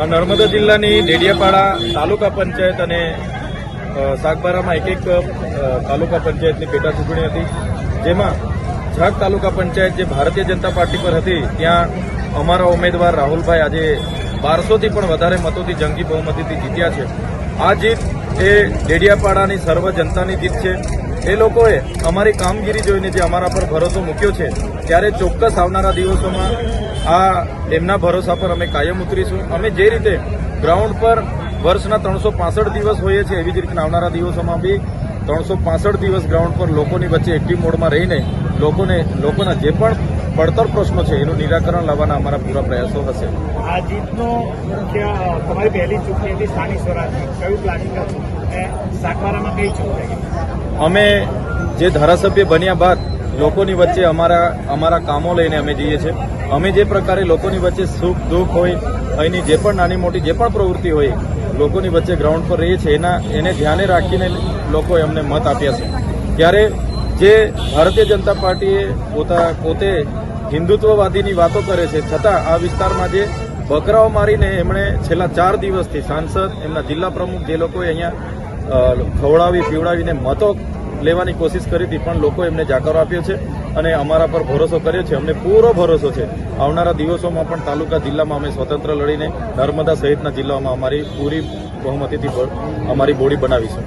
નર્મદા જિલ્લાની ડેડિયાપાડા તાલુકા પંચાયત અને સાગબારામાં એક તાલુકા પંચાયતની પેટા ચૂંટણી હતી, જેમાં ઝાગ તાલુકા પંચાયત જે ભારતીય જનતા પાર્ટી પર હતી ત્યાં અમારા ઉમેદવાર રાહુલભાઈ આજે 1200થી પણ વધારે મતોથી જંગી બહુમતીથી જીત્યા છે। આ જીત એ ડેડિયાપાડાની સર્વ જનતાની જીત છે। એ લોકોએ અમારી કામગીરી જોઈને જે અમારા પર ભરોસો મૂક્યો છે, ત્યારે ચોક્કસ આવનારા દિવસોમાં આ એમના ભરોસા પર અમે કાયમ ઉતરીશું। અમે જે રીતે ગ્રાઉન્ડ પર વર્ષના 365 દિવસ હોઈએ છીએ, એવી જ રીતના આવનારા દિવસોમાં બી 365 દિવસ ગ્રાઉન્ડ પર લોકોની વચ્ચે એક્ટિવ મોડમાં રહીને લોકોના જે પણ પડતર પ્રશ્નો છે એનું નિરાકરણ લાવવાના અમારા પૂરા પ્રયાસો હશે। આ જીતનો મુખ્ય તમારી પહેલી ચૂંટણી હતી સ્થાનિક સ્વરાજની, કયું પ્લાનિંગ હતું? સાગબારામાં કઈ ચૂંટણી? અમે જે ધારાસભ્ય બન્યા બાદ લોકોની વચ્ચે અમારા કામો લઈને અમે જઈએ છીએ। અમે જે પ્રકારે લોકોની વચ્ચે સુખ દુઃખ હોય, અહીંની જે પણ નાની મોટી જે પણ પ્રવૃત્તિ હોય, લોકોની વચ્ચે ગ્રાઉન્ડ પર રહીએ છીએ, એને ધ્યાને રાખીને લોકોએ અમને મત આપ્યા છે। ત્યારે જે ભારતીય જનતા પાર્ટીએ પોતે હિન્દુત્વવાદીની વાતો કરે છે, છતાં આ વિસ્તારમાં જે બકરાઓ મારીને એમણે છેલ્લા 4 દિવસથી સાંસદ, એમના જિલ્લા પ્રમુખ જે લોકોએ અહીંયા ખવડાવી પીવડાવીને મતો લેવાની કોશિશ કરી હતી, પણ લોકો એમને જાકારો આપ્યો છે અને અમારા પર ભરોસો કર્યો છે। અમને પૂરો ભરોસો છે આવનારા દિવસોમાં પણ તાલુકા જિલ્લામાં અમે સ્વતંત્ર લડીને નર્મદા સહિતના જિલ્લાઓમાં અમારી પૂરી બહુમતીથી અમારી બોડી બનાવીશું।